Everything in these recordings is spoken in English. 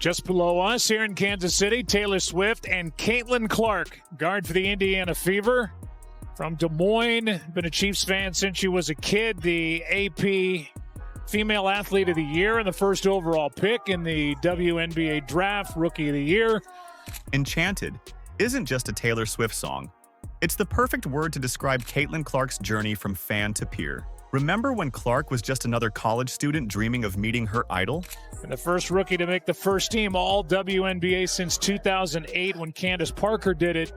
Just below us here in Kansas City, Taylor Swift and Caitlin Clark, guard for the Indiana Fever. From Des Moines, been a Chiefs fan since she was a kid, the AP Female Athlete of the Year and the first overall pick in the WNBA Draft, Rookie of the Year. Enchanted isn't just a Taylor Swift song. It's the perfect word to describe Caitlin Clark's journey from fan to peer. Remember when Clark was just another college student dreaming of meeting her idol? And the first rookie to make the first team all WNBA since 2008 when Candace Parker did it.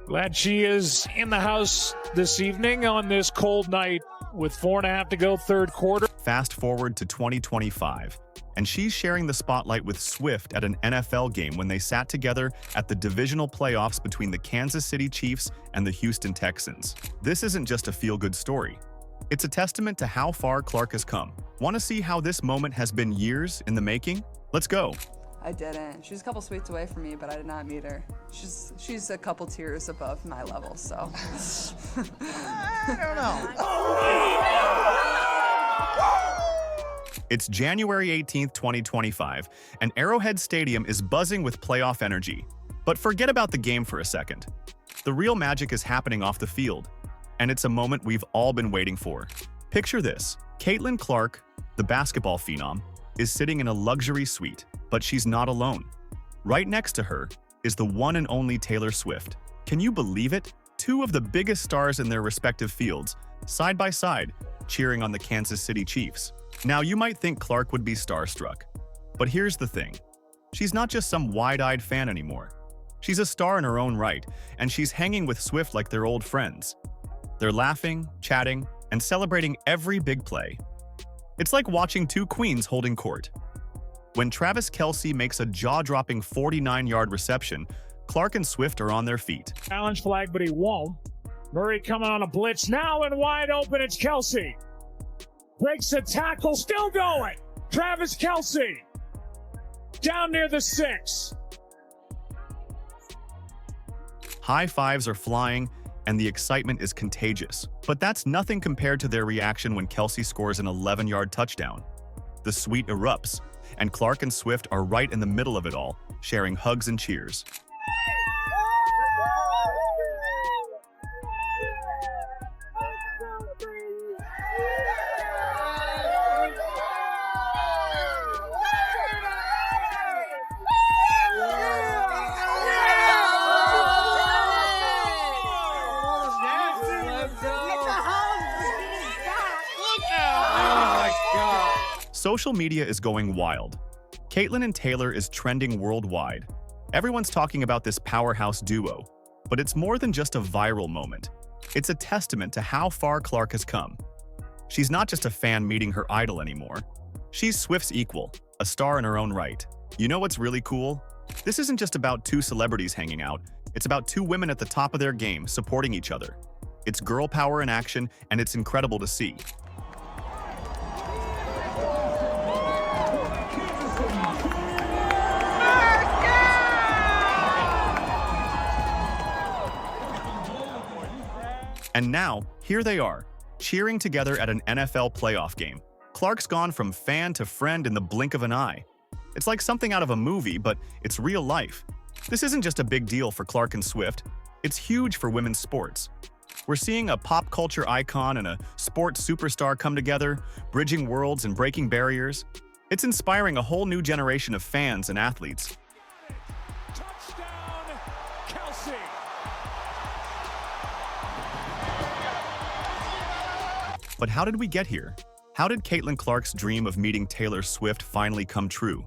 Glad she is in the house this evening on this cold night with 4.5 to go, third quarter. Fast forward to 2025, and she's sharing the spotlight with Swift at an NFL game when they sat together at the Divisional Playoffs between the Kansas City Chiefs and the Houston Texans. This isn't just a feel-good story. It's a testament to how far Clark has come. Want to see how this moment has been years in the making? Let's go. I didn't. She was a couple suites away from me, but I did not meet her. She's a couple tiers above my level, so. I don't know. It's January 18th, 2025, and Arrowhead Stadium is buzzing with playoff energy. But forget about the game for a second. The real magic is happening off the field, and it's a moment we've all been waiting for. Picture this. Caitlin Clark, the basketball phenom, is sitting in a luxury suite, but she's not alone. Right next to her is the one and only Taylor Swift. Can you believe it? Two of the biggest stars in their respective fields, side by side, cheering on the Kansas City Chiefs. Now, you might think Clark would be starstruck, but here's the thing. She's not just some wide-eyed fan anymore. She's a star in her own right, and she's hanging with Swift like they're old friends. They're laughing, chatting, and celebrating every big play. It's like watching two queens holding court. When Travis Kelce makes a jaw-dropping 49-yard reception, Clark and Swift are on their feet. Challenge flag, but he won't. Murray coming on a blitz now and wide open. It's Kelce. Breaks the tackle, still going. Travis Kelce. Down near the 6. High fives are flying, and the excitement is contagious. But that's nothing compared to their reaction when Kelce scores an 11-yard touchdown. The suite erupts, and Clark and Swift are right in the middle of it all, sharing hugs and cheers. Social media is going wild. Caitlin and Taylor is trending worldwide. Everyone's talking about this powerhouse duo, but it's more than just a viral moment. It's a testament to how far Clark has come. She's not just a fan meeting her idol anymore. She's Swift's equal, a star in her own right. You know what's really cool? This isn't just about two celebrities hanging out. It's about two women at the top of their game supporting each other. It's girl power in action, and it's incredible to see. And now, here they are, cheering together at an NFL playoff game. Clark's gone from fan to friend in the blink of an eye. It's like something out of a movie, but it's real life. This isn't just a big deal for Clark and Swift, it's huge for women's sports. We're seeing a pop culture icon and a sports superstar come together, bridging worlds and breaking barriers. It's inspiring a whole new generation of fans and athletes. Touchdown, Kelce. But how did we get here? How did Caitlin Clark's dream of meeting Taylor Swift finally come true?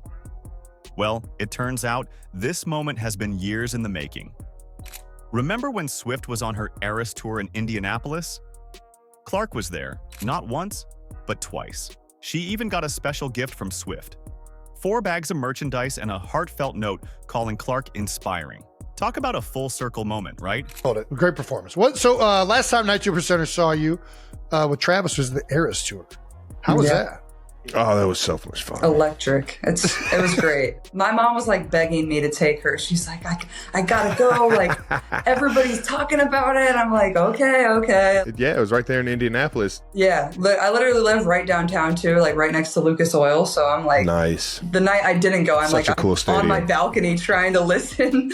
Well, it turns out this moment has been years in the making. Remember when Swift was on her Eras tour in Indianapolis? Clark was there, not once, but twice. She even got a special gift from Swift. 4 bags of merchandise and a heartfelt note calling Clark inspiring. Talk about a full circle moment, right? Hold it. Great performance. So last time 92%er saw you with Travis was the Eras tour. How was that? Oh, that was so much fun. Electric. It was great. My mom was like begging me to take her. She's like, I gotta go. Like, everybody's talking about it. I'm like, okay. Yeah, it was right there in Indianapolis. Yeah, I literally live right downtown too, like right next to Lucas Oil. So I'm like, nice. The night I didn't go, I'm Such like a cool stadium. on my balcony trying to listen.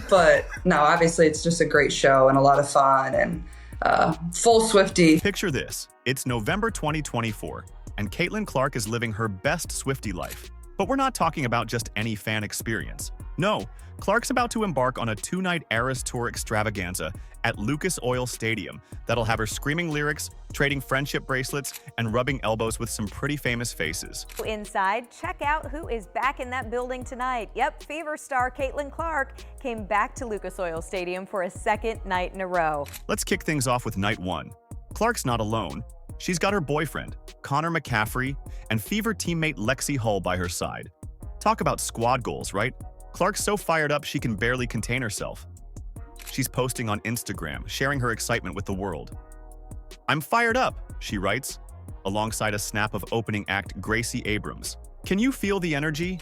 But no, obviously it's just a great show and a lot of fun and full Swiftie. Picture this. It's November 2024, and Caitlin Clark is living her best Swiftie life. But we're not talking about just any fan experience. No, Clark's about to embark on a 2-night Eras Tour extravaganza at Lucas Oil Stadium that'll have her screaming lyrics, trading friendship bracelets, and rubbing elbows with some pretty famous faces. Inside, check out who is back in that building tonight. Yep, Fever star Caitlin Clark came back to Lucas Oil Stadium for a second night in a row. Let's kick things off with night 1. Clark's not alone. She's got her boyfriend, Connor McCaffrey, and Fever teammate Lexi Hull by her side. Talk about squad goals, right? Clark's so fired up she can barely contain herself. She's posting on Instagram, sharing her excitement with the world. "I'm fired up," she writes, alongside a snap of opening act Gracie Abrams. Can you feel the energy?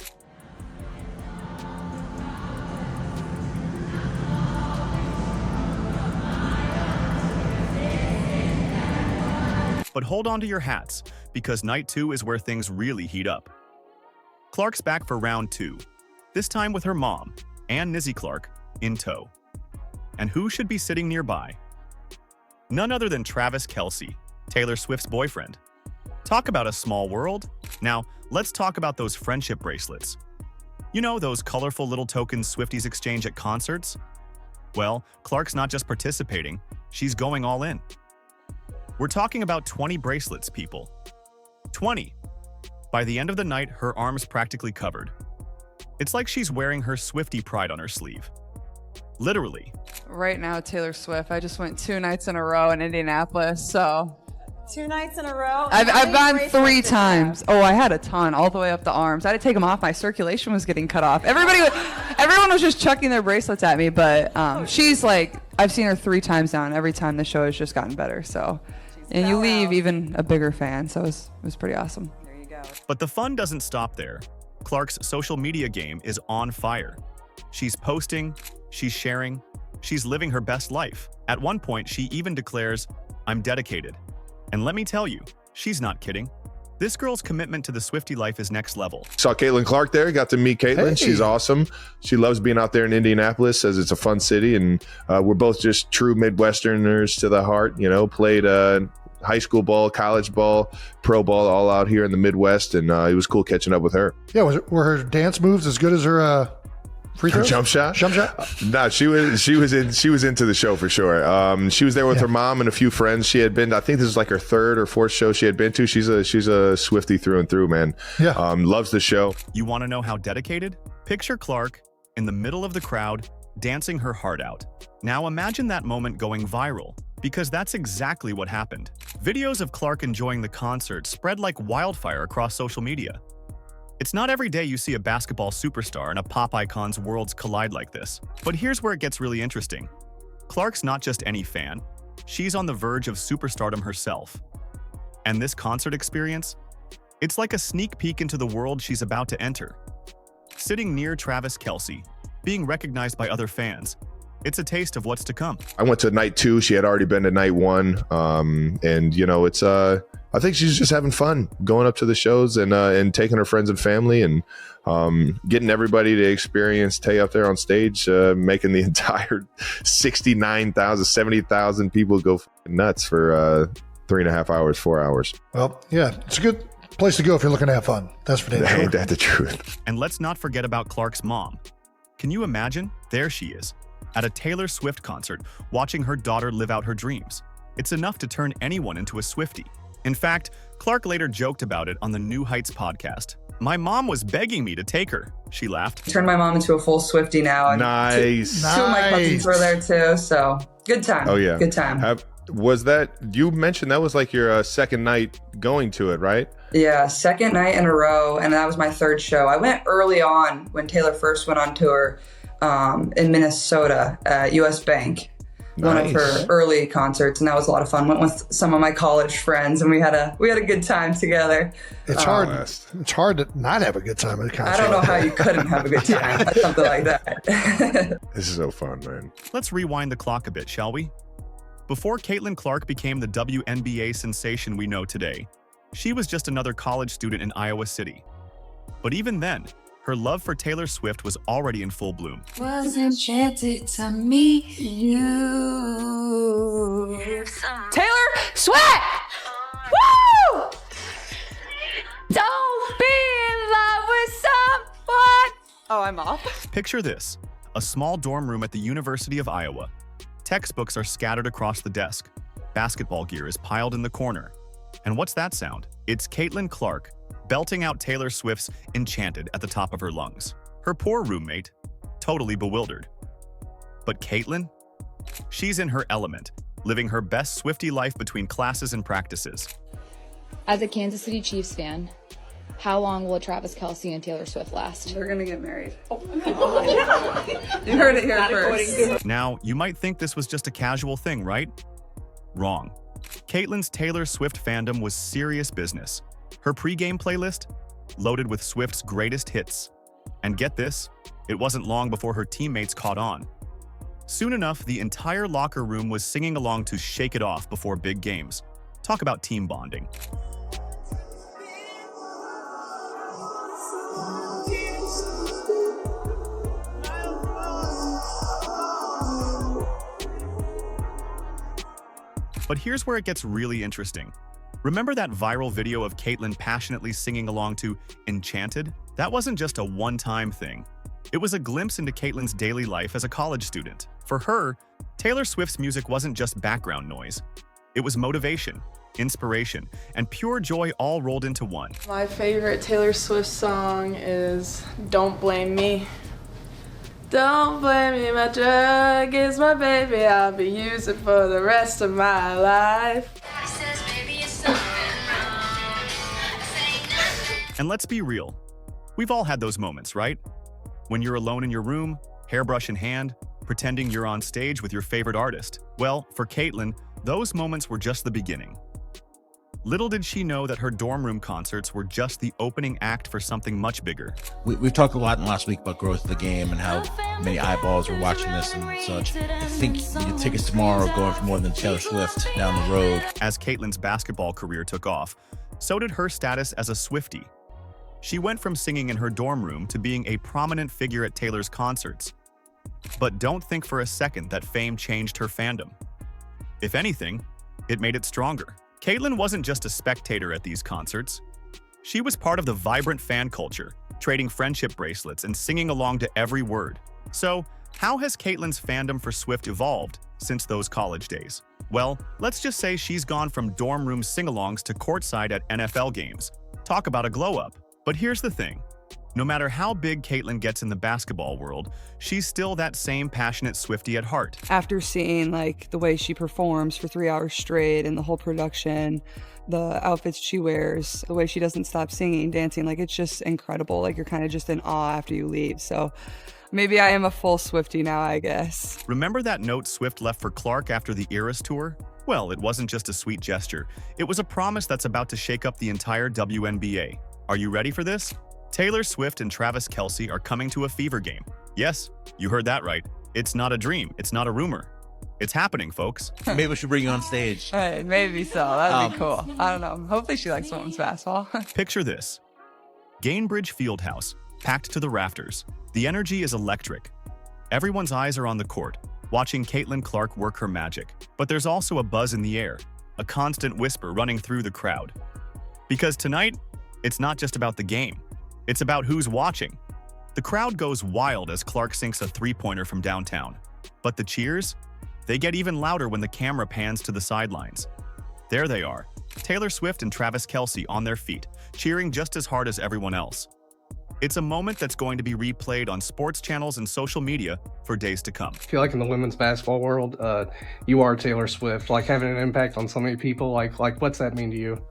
But hold on to your hats, because night 2 is where things really heat up. Clark's back for round 2, this time with her mom, and Nizzy Clark, in tow. And who should be sitting nearby? None other than Travis Kelce, Taylor Swift's boyfriend. Talk about a small world. Now, let's talk about those friendship bracelets. You know, those colorful little tokens Swifties exchange at concerts? Well, Clark's not just participating, she's going all in. We're talking about 20 bracelets, people. 20. By the end of the night, her arm's practically covered. It's like she's wearing her Swiftie pride on her sleeve. Literally. Right now, Taylor Swift. I just went 2 nights in a row in Indianapolis, so 2 nights in a row? I've gone 3 times. Oh, I had a ton, all the way up the arms. I had to take them off. My circulation was getting cut off. Everyone was just chucking their bracelets at me, but she's like, I've seen her 3 times now, and every time the show has just gotten better. So, and you leave even a bigger fan. So it was pretty awesome. There you go. But the fun doesn't stop there. Clark's social media game is on fire. She's posting, she's sharing, she's living her best life. At one point, she even declares, "I'm dedicated." And let me tell you, she's not kidding. This girl's commitment to the Swiftie life is next level. Saw Caitlin Clark there. Got to meet Caitlin. Hey. She's awesome. She loves being out there in Indianapolis, says it's a fun city. And we're both just true Midwesterners to the heart. You know, played high school ball, college ball, pro ball, all out here in the Midwest. And it was cool catching up with her. Yeah, were her dance moves as good as her free Her throws? jump shot? Jump shot? No, she was into the show for sure. She was there with her mom and a few friends. She had been, I think this is like her 3rd or 4th show she had been to. She's a Swiftie through and through, man. Yeah. Loves the show. You want to know how dedicated? Picture Clark in the middle of the crowd, dancing her heart out. Now imagine that moment going viral, because that's exactly what happened. Videos of Clark enjoying the concert spread like wildfire across social media. It's not every day you see a basketball superstar and a pop icon's worlds collide like this. But here's where it gets really interesting. Clark's not just any fan. She's on the verge of superstardom herself. And this concert experience? It's like a sneak peek into the world she's about to enter. Sitting near Travis Kelce, being recognized by other fans, it's a taste of what's to come. I went to night 2. She had already been to night 1. And, you know, it's I think she's just having fun going up to the shows and taking her friends and family and getting everybody to experience Tay up there on stage, making the entire 69,000, 70,000 people go nuts for 3.5 hours, 4 hours. Well, yeah, it's a good place to go if you're looking to have fun. That's for damn sure. Ain't that the truth? And let's not forget about Clark's mom. Can you imagine? There she is, at a Taylor Swift concert, watching her daughter live out her dreams. It's enough to turn anyone into a Swiftie. In fact, Clark later joked about it on the New Heights podcast. "My mom was begging me to take her," she laughed. Turned my mom into a full Swiftie now. And Nice. Two of my cousins were there too, so good time. Oh, yeah. Good time. Was that, you mentioned that was like your second night going to it, right? Yeah, 2nd night in a row, and that was my 3rd show. I went early on when Taylor first went on tour in Minnesota at US Bank. one of her early concerts, and that was a lot of fun. Went with some of my college friends, and we had a good time together. It's hard. It's hard to not have a good time at a concert. I don't know how you couldn't have a good time at something like that. This is so fun, man. Let's rewind the clock a bit, shall we? Before Caitlin Clark became the WNBA sensation we know today, she was just another college student in Iowa City. But even then, her love for Taylor Swift was already in full bloom. Was enchanted to meet you. Taylor Swift! Woo! Don't be in love with someone. Oh, I'm off. Picture this, a small dorm room at the University of Iowa. Textbooks are scattered across the desk. Basketball gear is piled in the corner. And what's that sound? It's Caitlin Clark, belting out Taylor Swift's Enchanted at the top of her lungs. Her poor roommate, totally bewildered. But Caitlin? She's in her element, living her best Swiftie life between classes and practices. As a Kansas City Chiefs fan, how long will Travis Kelce and Taylor Swift last? They're gonna get married. You heard it here first. Now, you might think this was just a casual thing, right? Wrong. Caitlin's Taylor Swift fandom was serious business. Her pregame playlist? Loaded with Swift's greatest hits. And get this, it wasn't long before her teammates caught on. Soon enough, the entire locker room was singing along to Shake It Off before big games. Talk about team bonding. But here's where it gets really interesting. Remember that viral video of Caitlin passionately singing along to Enchanted? That wasn't just a one-time thing. It was a glimpse into Caitlin's daily life as a college student. For her, Taylor Swift's music wasn't just background noise. It was motivation, inspiration, and pure joy all rolled into one. My favorite Taylor Swift song is Don't Blame Me. Don't blame me, my drug is my baby, I'll be using for the rest of my life. And let's be real, we've all had those moments, right? When you're alone in your room, hairbrush in hand, pretending you're on stage with your favorite artist. Well, for Caitlin, those moments were just the beginning. Little did she know that her dorm room concerts were just the opening act for something much bigger. We've talked a lot in last week about growth of the game and how many eyeballs are watching this and such. I think your tickets tomorrow are going for more than Taylor Swift down the road. As Caitlin's basketball career took off, so did her status as a Swiftie. She went from singing in her dorm room to being a prominent figure at Taylor's concerts. But don't think for a second that fame changed her fandom. If anything, it made it stronger. Caitlin wasn't just a spectator at these concerts. She was part of the vibrant fan culture, trading friendship bracelets and singing along to every word. So, how has Caitlin's fandom for Swift evolved since those college days? Well, let's just say she's gone from dorm room sing-alongs to courtside at NFL games. Talk about a glow-up. But here's the thing. No matter how big Caitlin gets in the basketball world, she's still that same passionate Swiftie at heart. After seeing like the way she performs for 3 hours straight and the whole production, the outfits she wears, the way she doesn't stop singing, dancing, like it's just incredible. Like you're kind of just in awe after you leave. So maybe I am a full Swiftie now, I guess. Remember that note Swift left for Clark after the Eras tour? Well, it wasn't just a sweet gesture. It was a promise that's about to shake up the entire WNBA. Are you ready for this? Taylor Swift and Travis Kelce are coming to a Fever game. Yes, you heard that right. It's not a dream. It's not a rumor. It's happening, folks. Maybe we should bring you on stage. Hey, maybe so. That'd be cool. I don't know. Hopefully she likes women's basketball. Picture this. Gainbridge Fieldhouse, packed to the rafters. The energy is electric. Everyone's eyes are on the court, watching Caitlin Clark work her magic. But there's also a buzz in the air, a constant whisper running through the crowd. Because tonight, it's not just about the game. It's about who's watching. The crowd goes wild as Clark sinks a three-pointer from downtown. But the cheers? They get even louder when the camera pans to the sidelines. There they are, Taylor Swift and Travis Kelce on their feet, cheering just as hard as everyone else. It's a moment that's going to be replayed on sports channels and social media for days to come. I feel like in the women's basketball world, you are Taylor Swift, like having an impact on so many people. Like what's that mean to you?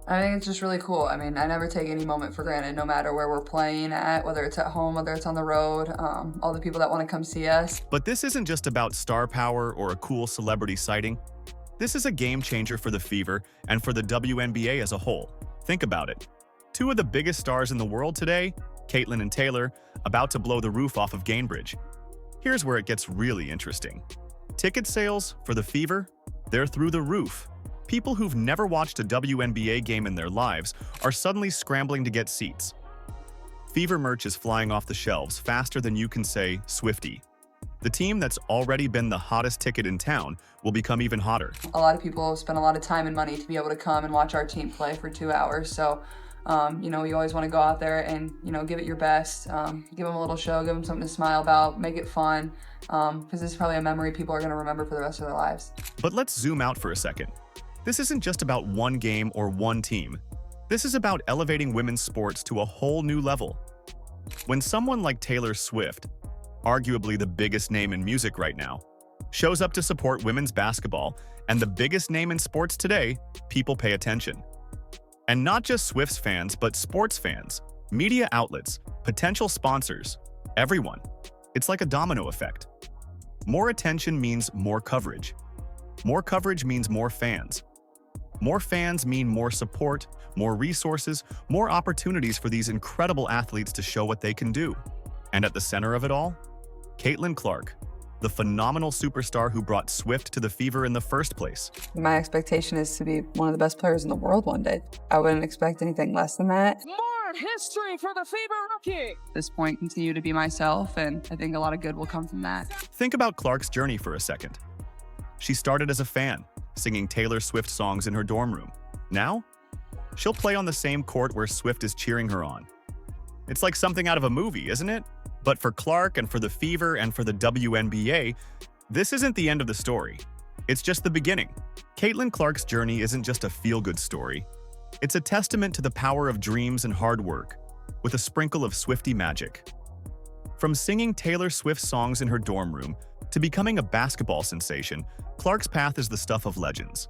I think it's just really cool. I mean, I never take any moment for granted, no matter where we're playing at, whether it's at home, whether it's on the road, all the people that want to come see us. But this isn't just about star power or a cool celebrity sighting. This is a game changer for the Fever and for the WNBA as a whole. Think about it. Two of the biggest stars in the world today, Caitlin and Taylor, about to blow the roof off of Gainbridge. Here's where it gets really interesting. Ticket sales for the Fever, they're through the roof. People who've never watched a WNBA game in their lives are suddenly scrambling to get seats. Fever merch is flying off the shelves faster than you can say Swiftie. The team that's already been the hottest ticket in town will become even hotter. A lot of people spend a lot of time and money to be able to come and watch our team play for 2 hours. So, you always want to go out there and, give it your best. Give them a little show, give them something to smile about, make it fun. Because this is probably a memory people are going to remember for the rest of their lives. But let's zoom out for a second. This isn't just about one game or one team. This is about elevating women's sports to a whole new level. When someone like Taylor Swift, arguably the biggest name in music right now, shows up to support women's basketball and the biggest name in sports today, people pay attention. And not just Swift's fans, but sports fans, media outlets, potential sponsors, everyone. It's like a domino effect. More attention means more coverage. More coverage means more fans. More fans mean more support, more resources, more opportunities for these incredible athletes to show what they can do. And at the center of it all, Caitlin Clark, the phenomenal superstar who brought Swift to the Fever in the first place. My expectation is to be one of the best players in the world one day. I wouldn't expect anything less than that. More history for the Fever rookie. At this point, continue to be myself, and I think a lot of good will come from that. Think about Clark's journey for a second. She started as a fan, singing Taylor Swift songs in her dorm room. Now, she'll play on the same court where Swift is cheering her on. It's like something out of a movie, isn't it? But for Clark and for the Fever and for the WNBA, this isn't the end of the story. It's just the beginning. Caitlin Clark's journey isn't just a feel-good story. It's a testament to the power of dreams and hard work, with a sprinkle of Swiftie magic. From singing Taylor Swift songs in her dorm room to becoming a basketball sensation, Clark's path is the stuff of legends.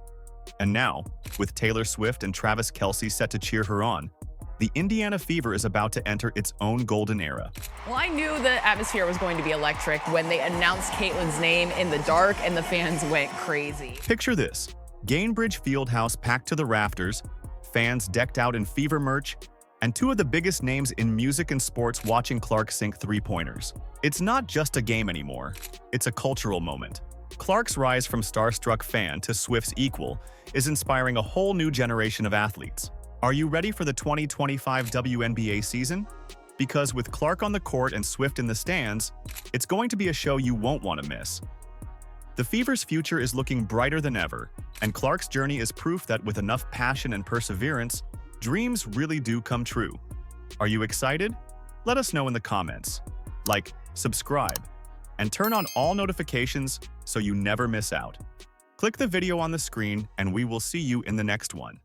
And now, with Taylor Swift and Travis Kelce set to cheer her on, the Indiana Fever is about to enter its own golden era. Well, I knew the atmosphere was going to be electric when they announced Caitlin's name in the dark and the fans went crazy. Picture this: Gainbridge Fieldhouse packed to the rafters, fans decked out in Fever merch, and two of the biggest names in music and sports watching Clark sink three-pointers. It's not just a game anymore, it's a cultural moment. Clark's rise from starstruck fan to Swift's equal is inspiring a whole new generation of athletes. Are you ready for the 2025 WNBA season? Because with Clark on the court and Swift in the stands, it's going to be a show you won't want to miss. The Fever's future is looking brighter than ever, and Clark's journey is proof that with enough passion and perseverance, dreams really do come true. Are you excited? Let us know in the comments. Like, subscribe, and turn on all notifications so you never miss out. Click the video on the screen, and we will see you in the next one.